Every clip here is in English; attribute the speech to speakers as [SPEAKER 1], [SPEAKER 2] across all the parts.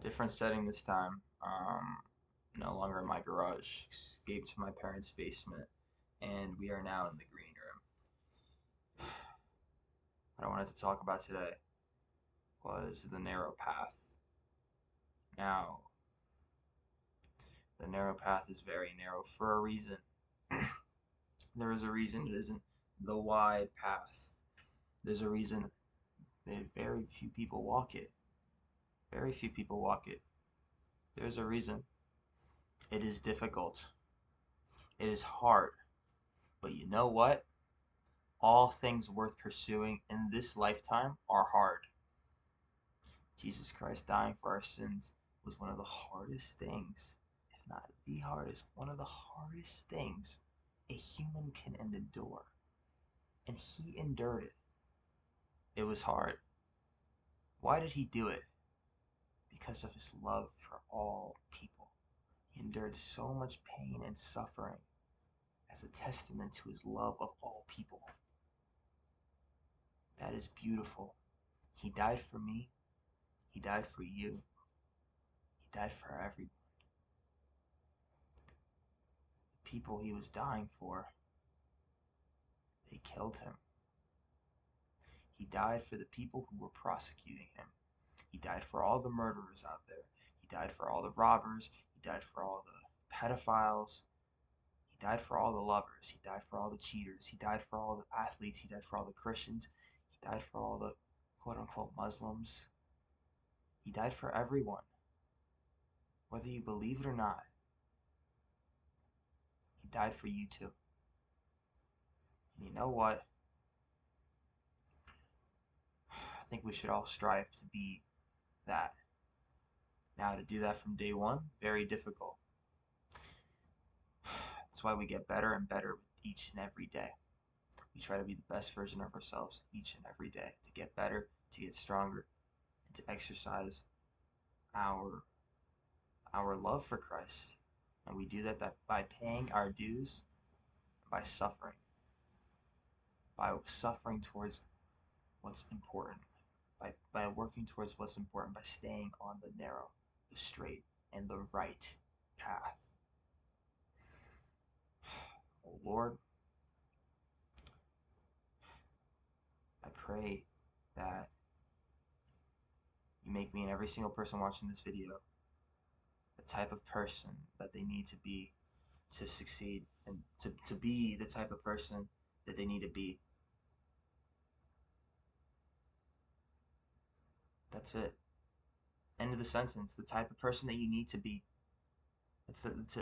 [SPEAKER 1] Different setting this time. No longer in my garage. Escaped to my parents' basement, and we are now in the green room. What I wanted to talk about today was the narrow path. Now, the narrow path is very narrow for a reason. There is a reason it isn't the wide path. There's a reason that very few people walk it. Very few people walk it. There's a reason. It is difficult. It is hard. But you know what? All things worth pursuing in this lifetime are hard. Jesus Christ dying for our sins was one of the hardest things, if not the hardest, one of the hardest things a human can endure. And he endured it. It was hard. Why did he do it? Because of his love for all people. He endured so much pain and suffering as a testament to his love of all people. That is beautiful. He died for me. He died for you. He died for everyone. The people he was dying for, they killed him. He died for the people who were prosecuting him. He died for all the murderers out there. He died for all the robbers. He died for all the pedophiles. He died for all the lovers. He died for all the cheaters. He died for all the athletes. He died for all the Christians. He died for all the quote unquote Muslims. He died for everyone. Whether you believe it or not, he died for you too. And you know what? I think we should all strive to be that. Now, to do that from day one, very difficult. That's why we get better and better with each and every day. We try to be the best version of ourselves each and every day to get better, to get stronger, and to exercise our our love for Christ. And we do that by paying our dues, by suffering towards what's important, by working towards what's important, by staying on the narrow, the straight, and the right path. Oh Lord, I pray that you make me and every single person watching this video the type of person that they need to be to succeed and to be the type of person that they need to be. That's it. End of the sentence. The type of person that you need to be.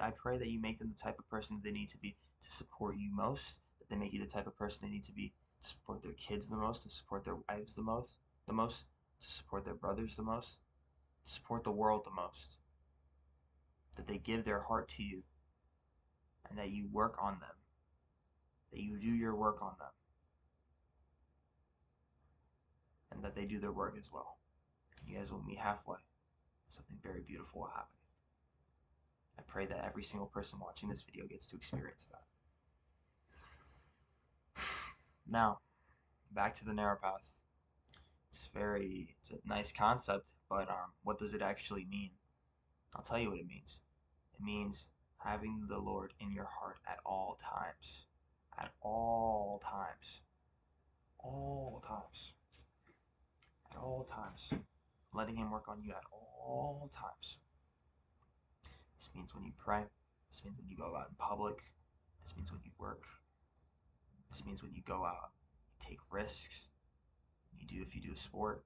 [SPEAKER 1] I pray that you make them the type of person that they need to be to support you most. That they make you the type of person they need to be to support their kids the most, to support their wives the most, to support their brothers the most, to support the world the most. That they give their heart to you, and that you work on them. That you do your work on them, and that they do their work as well. You guys will meet halfway. Something very beautiful will happen. I pray that every single person watching this video gets to experience that. Now, back to the narrow path. It's a nice concept, but what does it actually mean? I'll tell you what it means. It means having the Lord in your heart at all times. At all times. All times. At all times. Letting Him work on you at all times. This means when you pray. This means when you go out in public. This means when you work. This means when you go out, you take risks. If you do a sport.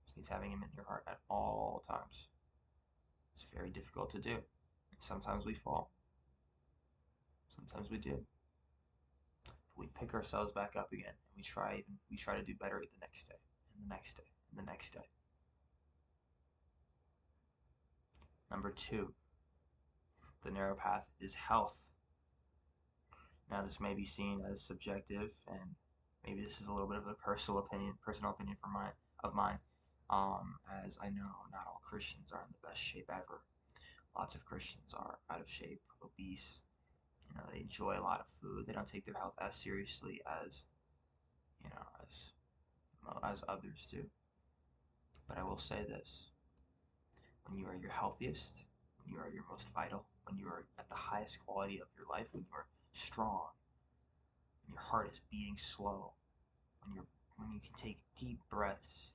[SPEAKER 1] This means having Him in your heart at all times. It's very difficult to do. Sometimes we fall. Sometimes we do. But we pick ourselves back up again and we try to do better the next day and the next day and the next day. Number two, the narrow path is health. Now this may be seen as subjective, and maybe this is a little bit of a personal opinion of mine. As I know not all Christians are in the best shape ever. Lots of Christians are out of shape, obese. They enjoy a lot of food. They don't take their health as seriously as you know as others do. But I will say this: when you are your healthiest, when you are your most vital, when you are at the highest quality of your life, when you are strong, when your heart is beating slow, when you can take deep breaths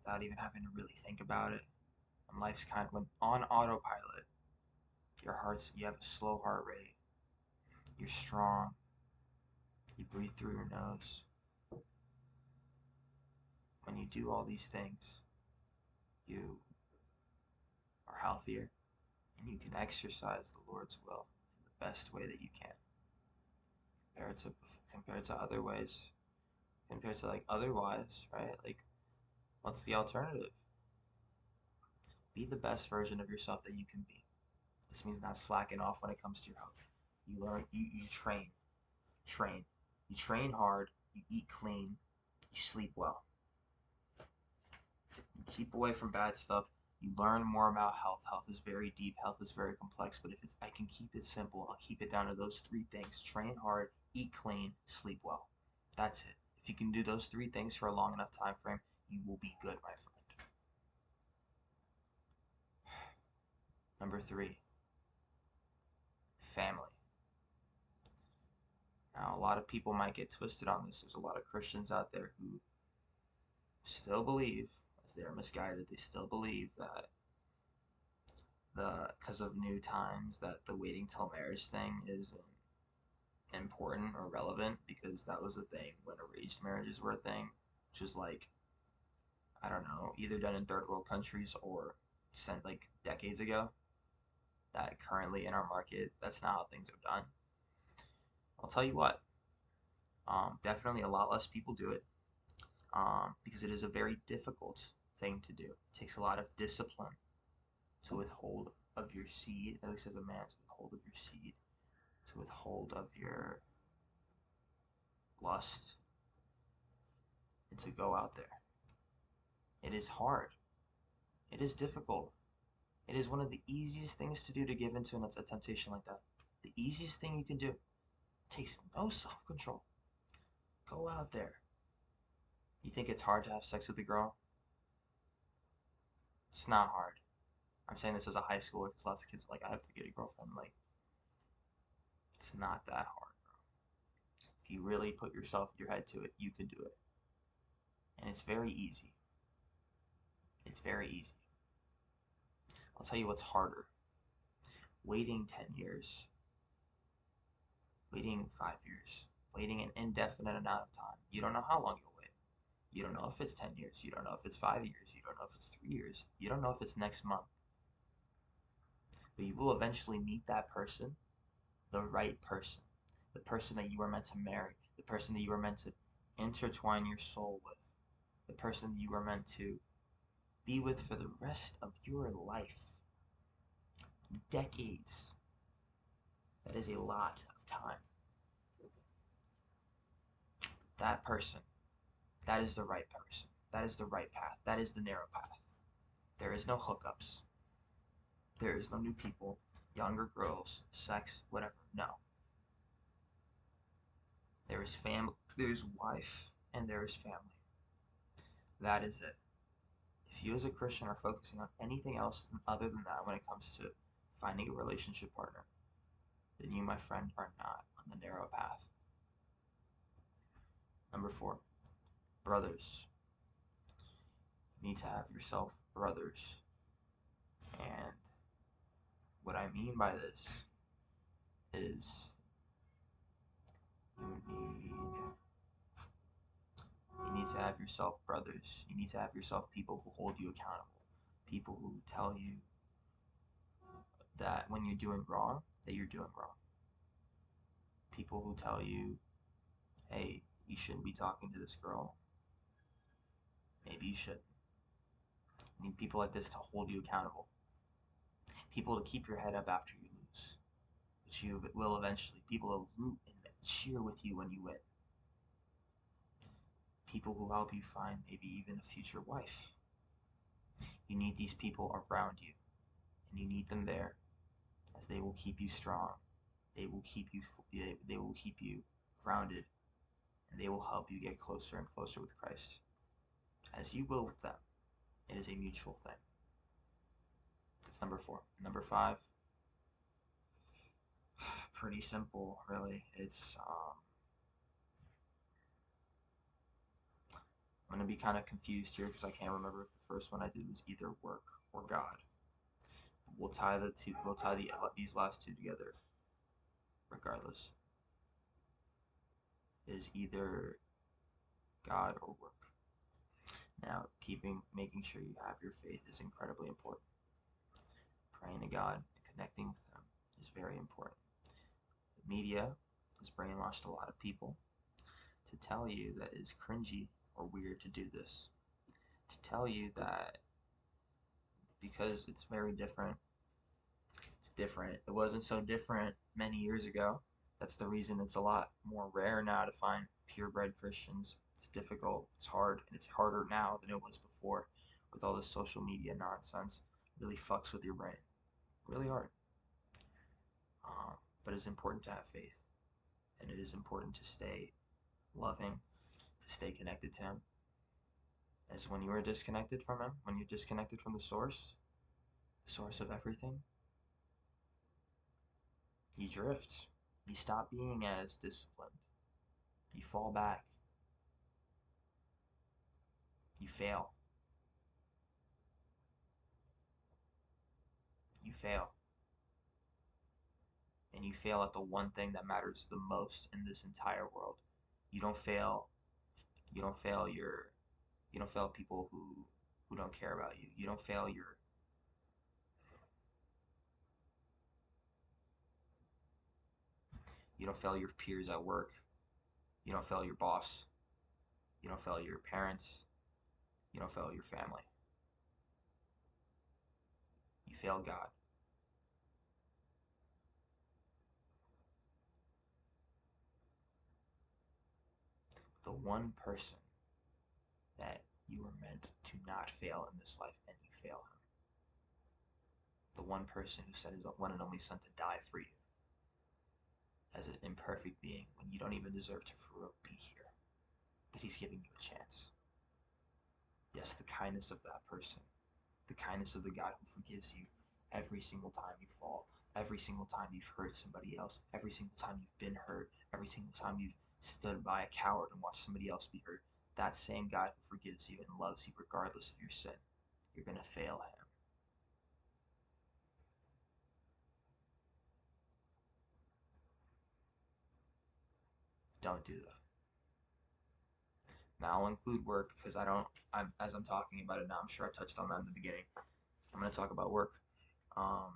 [SPEAKER 1] without even having to really think about it. When life's kind of when on autopilot, you have a slow heart rate, you're strong, you breathe through your nose. When you do all these things, you are healthier and you can exercise the Lord's will in the best way that you can. Compared to other ways, compared to like otherwise, right? Like, what's the alternative? Be the best version of yourself that you can be. This means not slacking off when it comes to your health. You train. You train hard, you eat clean, you sleep well. You keep away from bad stuff. You learn more about health. Health is very deep, health is very complex, but if I can keep it simple, I'll keep it down to those three things. Train hard, eat clean, sleep well. That's it. If you can do those three things for a long enough time frame, you will be good, my friend. Number 3, family. Now, a lot of people might get twisted on this. There's a lot of Christians out there who still believe, as they are misguided, they still believe that because of new times, that the waiting till marriage thing is important or relevant, because that was a thing when arranged marriages were a thing, which is like, I don't know, either done in third world countries or sent like decades ago. That currently in our market, that's not how things are done. I'll tell you what, definitely a lot less people do it, because it is a very difficult thing to do. It takes a lot of discipline to withhold of your seed, at least as a man, to withhold of your seed, to withhold of your lust, and to go out there. It is hard. It is difficult. It is one of the easiest things to do to give into a temptation like that. The easiest thing you can do. It takes no self-control. Go out there. You think it's hard to have sex with a girl? It's not hard. I'm saying this as a high schooler because lots of kids are like, I have to get a girlfriend. Like, it's not that hard, bro. If you really put your head to it, you can do it. And it's very easy. It's very easy. I'll tell you what's harder. Waiting 10 years. Waiting 5 years. Waiting an indefinite amount of time. You don't know how long you'll wait. You don't know if it's 10 years. You don't know if it's 5 years. You don't know if it's 3 years. You don't know if it's next month. But you will eventually meet that person, the right person, the person that you are meant to marry, the person that you are meant to intertwine your soul with, the person you are meant to be with for the rest of your life. Decades. That is a lot of time. That person, that is the right person. That is the right path. That is the narrow path. There is no hookups. There is no new people, younger girls, sex, whatever. No. There is family, there is wife, and there is family. That is it. If you as a Christian are focusing on anything else other than that when it comes to finding a relationship partner, then you, my friend, are not on the narrow path. Number 4, brothers. You need to have yourself brothers. And what I mean by this is you need to have yourself brothers. You need to have yourself people who hold you accountable. People who tell you that when you're doing wrong, that you're doing wrong. People who tell you, hey, you shouldn't be talking to this girl. Maybe you should. You need people like this to hold you accountable. People to keep your head up after you lose. But you will eventually. People to root and cheer with you when you win. People who help you find maybe even a future wife. You need these people around you. And you need them there, as they will keep you strong. They will keep you grounded, and they will help you get closer and closer with Christ, as you will with them. It is a mutual thing. That's number 4. Number 5, pretty simple, really. I'm gonna be kind of confused here because I can't remember if the first one I did was either work or God. We'll tie the two. We'll tie these last two together, regardless. It is either God or work. Now, making sure you have your faith is incredibly important. Praying to God and connecting with Him is very important. The media has brainwashed a lot of people to tell you that it's cringy or weird to do this. To tell you that because it's very different, it's different. It wasn't so different many years ago. That's the reason it's a lot more rare now to find purebred Christians. It's difficult, it's hard, and it's harder now than it was before with all this social media nonsense. It really fucks with your brain. Really hard. But it's important to have faith, and it is important to stay loving, to stay connected to Him. As when you are disconnected from Him, when you're disconnected from the source of everything, you drift. You stop being as disciplined. You fall back. You fail. You fail. And you fail at the one thing that matters the most in this entire world. You don't fail. You don't fail people who don't care about you. You don't fail your peers at work. You don't fail your boss. You don't fail your parents. You don't fail your family. You fail God. The one person that you are meant to not fail in this life, and you fail Him. The one person who sent His one and only Son to die for you as an imperfect being when you don't even deserve to for real be here. That He's giving you a chance. Yes, the kindness of that person, the kindness of the God who forgives you every single time you fall, every single time you've hurt somebody else, every single time you've been hurt, every single time you've stood by a coward and watched somebody else be hurt. That same God who forgives you and loves you regardless of your sin, you're going to fail Him. Don't do that. Now I'll include work because as I'm talking about it now, I'm sure I touched on that in the beginning. I'm going to talk about work. Um,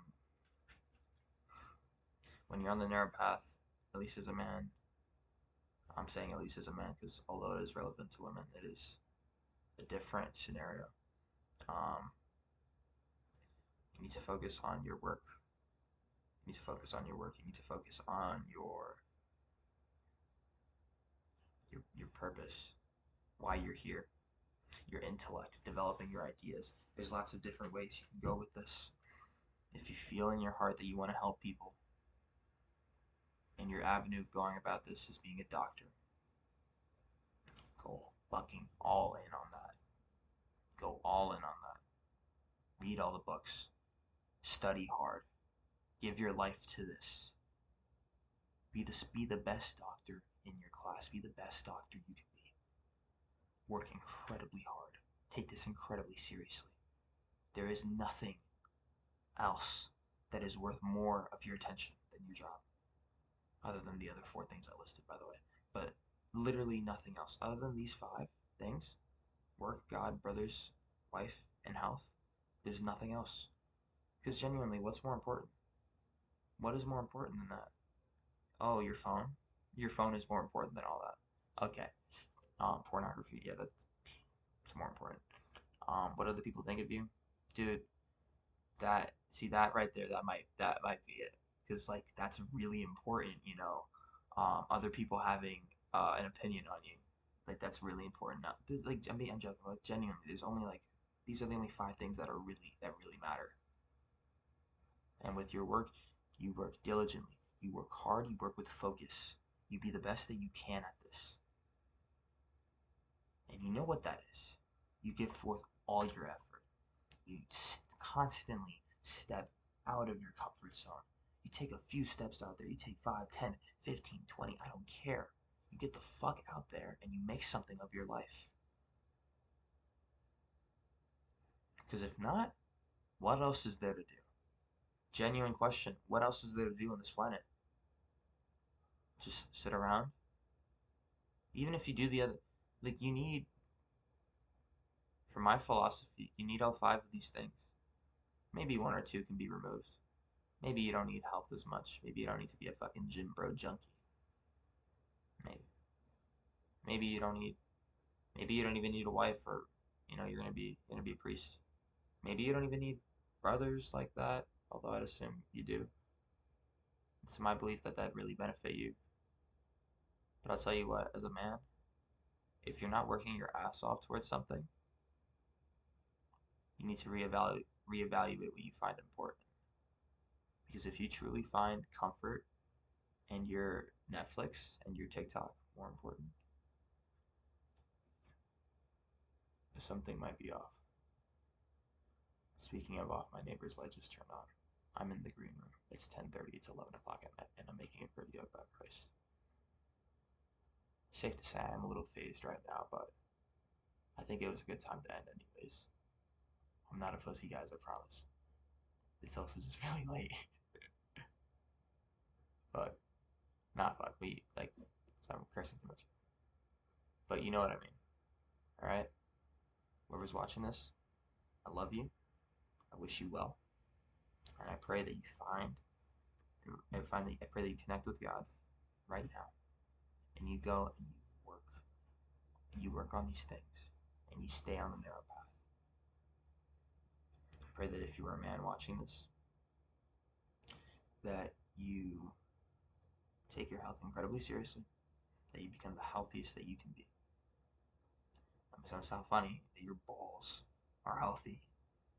[SPEAKER 1] when you're on the narrow path, at least as a man, I'm saying at least as a man because although it is relevant to women, it is a different scenario. Um, you need to focus on your work. You need to focus on your work. You need to focus on your purpose, why you're here, your intellect, developing your ideas. There's lots of different ways you can go with this. If you feel in your heart that you want to help people, and your avenue of going about this is being a doctor, go fucking all in on that. Go all in on that. Read all the books. Study hard. Give your life to this. Be the best doctor in your class. Be the best doctor you can be. Work incredibly hard. Take this incredibly seriously. There is nothing else that is worth more of your attention than your job. Other than the other 4 things I listed, by the way. But literally nothing else. Other than these 5 things, work, God, brothers, wife, and health, there's nothing else. Because genuinely, what's more important? What is more important than that? Oh, your phone? Your phone is more important than all that. Okay. Pornography, yeah, that's more important. What other people think of you? Dude, that right there, that might be it. Because like that's really important, other people having an opinion on you. Like that's really important. Now, like I'm joking. Like genuinely, there's only like these are the only 5 things that really matter. And with your work, you work diligently, you work hard, you work with focus. You be the best that you can at this. And you know what that is. You give forth all your effort. You constantly step out of your comfort zone. You take a few steps out there. You take 5, 10, 15, 20. I don't care. You get the fuck out there and you make something of your life. Because if not, what else is there to do? Genuine question. What else is there to do on this planet? Just sit around? Even if you do the other, like you need, for my philosophy, you need all 5 of these things. Maybe 1 or 2 can be removed. Maybe you don't need health as much. Maybe you don't need to be a fucking gym bro junkie. Maybe. Maybe you don't need. Maybe you don't even need a wife, or you're gonna be a priest. Maybe you don't even need brothers like that. Although I'd assume you do. It's my belief that that really benefit you. But I'll tell you what, as a man, if you're not working your ass off towards something, you need to reevaluate what you find important. Because if you truly find comfort in your Netflix and your TikTok more important, something might be off. Speaking of off, my neighbor's light just turned on. I'm in the green room. It's 10:30. It's 11 o'clock at night, and I'm making a video about price. Safe to say I'm a little phased right now, but I think it was a good time to end anyways. I'm not a pussy, guys, I promise. It's also just really late. But, not fuck, we, like, so I'm cursing too much. But you know what I mean. Alright? Whoever's watching this, I love you. I wish you well. And I pray that you I pray that you connect with God right now. And you go and you work on these things. And you stay on the narrow path. I pray that if you are a man watching this, that you take your health incredibly seriously, that you become the healthiest that you can be. It's gonna sound funny, that your balls are healthy,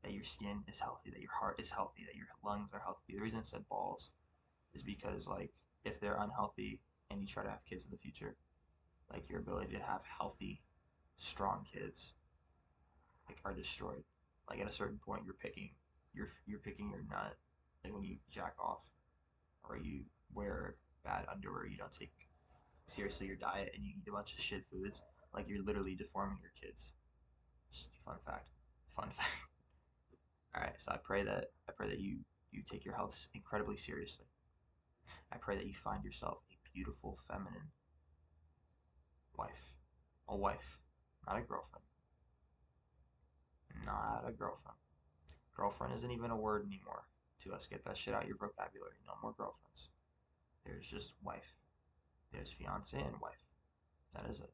[SPEAKER 1] that your skin is healthy, that your heart is healthy, that your lungs are healthy. The reason I said balls is because, like, if they're unhealthy and you try to have kids in the future, like, your ability to have healthy, strong kids, like, are destroyed. Like, at a certain point, you're picking your nut, like when you jack off, or you wear bad underwear, you don't take seriously your diet, and you eat a bunch of shit foods. Like, you're literally deforming your kids. Just fun fact. Fun fact. All right, so I pray that you take your health incredibly seriously. I pray that you find yourself a beautiful, feminine wife. A wife, not a girlfriend. Not a girlfriend. Girlfriend isn't even a word anymore to us. Get that shit out of your vocabulary. No more girlfriends. There's just wife. There's fiance and wife. That is it.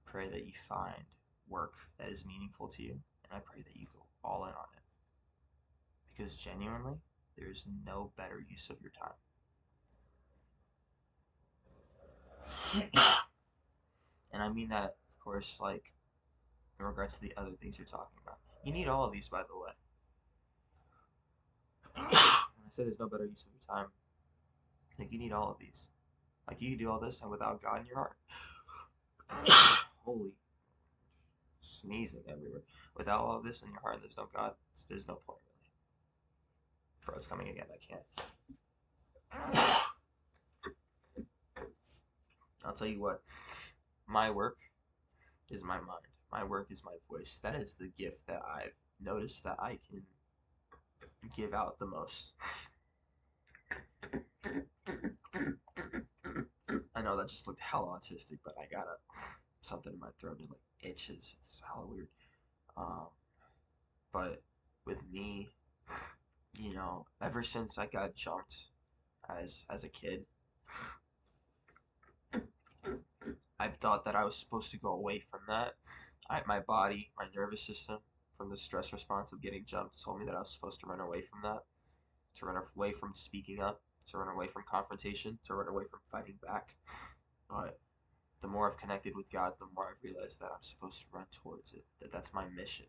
[SPEAKER 1] Pray that you find work that is meaningful to you, and I pray that you go all in on it. Because genuinely, there's no better use of your time. And I mean that, of course, like, in regards to the other things you're talking about. You need all of these, by the way. When I say there's no better use of your time, like, you need all of these. Like, you can do all this, and without God in your heart, holy, sneezing everywhere. Without all of this in your heart, there's no God. There's no point, really. Bro, it's coming again. I can't. I'll tell you what. My work is my mind. My work is my voice. That is the gift that I've noticed that I can give out the most. I know that just looked hella autistic, but I got something in my throat and it, like, itches. It's hella weird. Um, but with me, ever since I got jumped as a kid, I thought that I was supposed to go away from that. My body, my nervous system, from the stress response of getting jumped, told me that I was supposed to run away from that, to run away from speaking up, to run away from confrontation, to run away from fighting back. But the more I've connected with God, the more I've realized that I'm supposed to run towards it, that that's my mission,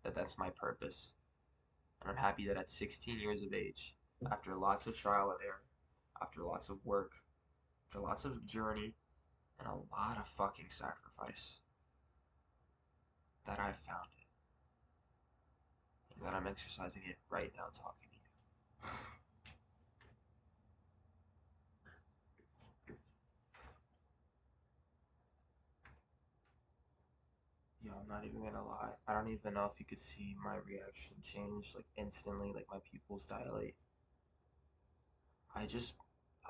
[SPEAKER 1] that that's my purpose. And I'm happy that at 16 years of age, after lots of trial and error, after lots of work, after lots of journey, and a lot of fucking sacrifice, that I've found it. that I'm exercising it right now talking to you. Yo, I'm not even gonna lie. I don't even know if you could see my reaction change like instantly, like my pupils dilate. I just,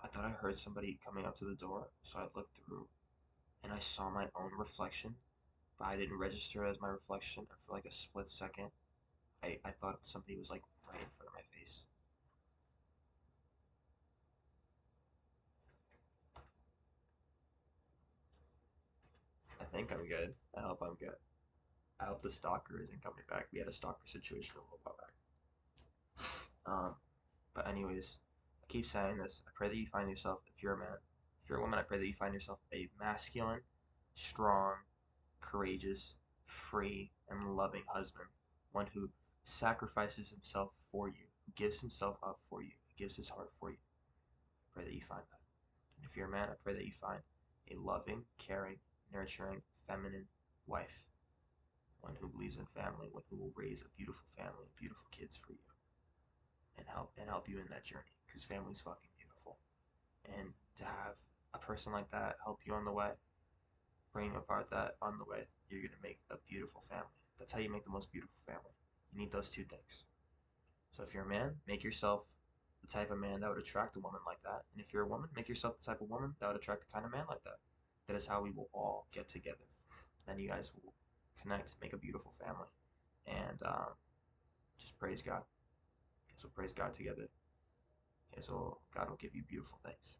[SPEAKER 1] I thought I heard somebody coming up to the door, so I looked through and I saw my own reflection, but I didn't register it as my reflection. And for like a split second, I thought somebody was like right in front of my face. I think I'm good. I hope I'm good. I hope the stalker isn't coming back. We had a stalker situation a little while back. But anyways, I keep saying this. I pray that you find yourself, if you're a man, if you're a woman, I pray that you find yourself a masculine, strong, courageous, free, and loving husband. One who sacrifices himself for you, who gives himself up for you, who gives his heart for you. I pray that you find that. And if you're a man, I pray that you find a loving, caring, nurturing, feminine wife. One who believes in family, one who will raise a beautiful family, beautiful kids for you, and help you in that journey. Because family's fucking beautiful. And to have a person like that help you on the way, bring apart that on the way, you're gonna make a beautiful family. That's how you make the most beautiful family. You need those two things. So if you're a man, make yourself the type of man that would attract a woman like that. And if you're a woman, make yourself the type of woman that would attract the kind of man like that. That is how we will all get together. Then you guys will connect, make a beautiful family, and just praise God. So praise God together. So God will give you beautiful things.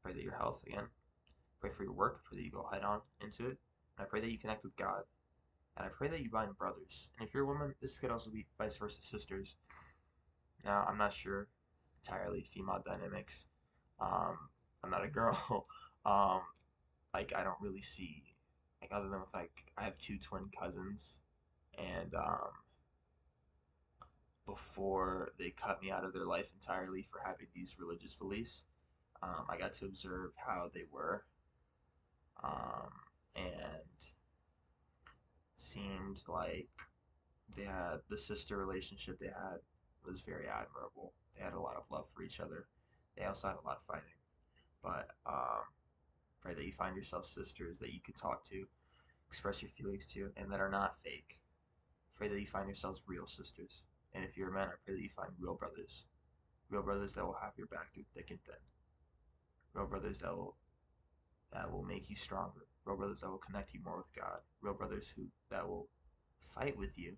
[SPEAKER 1] Pray that your health again. Pray for your work. Pray that you go head on into it. And I pray that you connect with God. And I pray that you find brothers. And if you're a woman, this could also be vice versa sisters. Now, I'm not sure entirely female dynamics. Um, I'm not a girl. um, like, I don't really see, like, other than with, like, I have two twin cousins. And before they cut me out of their life entirely for having these religious beliefs, I got to observe how they were. Um, and seemed like they had the sister relationship they had was very admirable. They had a lot of love for each other. They also had a lot of fighting. But pray that you find yourself sisters that you can talk to, express your feelings to, and that are not fake. Pray that you find yourselves real sisters. And if you're a man, I pray that you find real brothers. Real brothers that will have your back through thick and thin. Real brothers that will make you stronger. Real brothers that will connect you more with God. Real brothers who that will fight with you,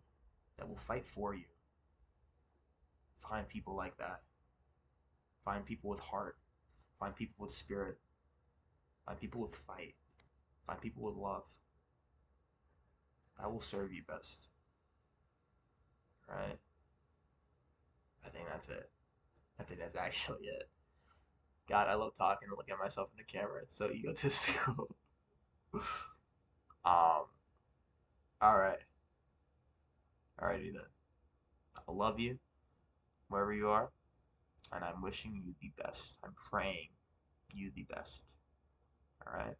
[SPEAKER 1] that will fight for you. Find people like that. Find people with heart. Find people with spirit. Find people with fight. Find people with love. That will serve you best. Right? I think that's it. I think that's actually it. God, I love talking and looking at myself in the camera. It's so egotistical. um. All right. Alrighty then. I love you wherever you are, and I'm wishing you the best. I'm praying you the best. All right.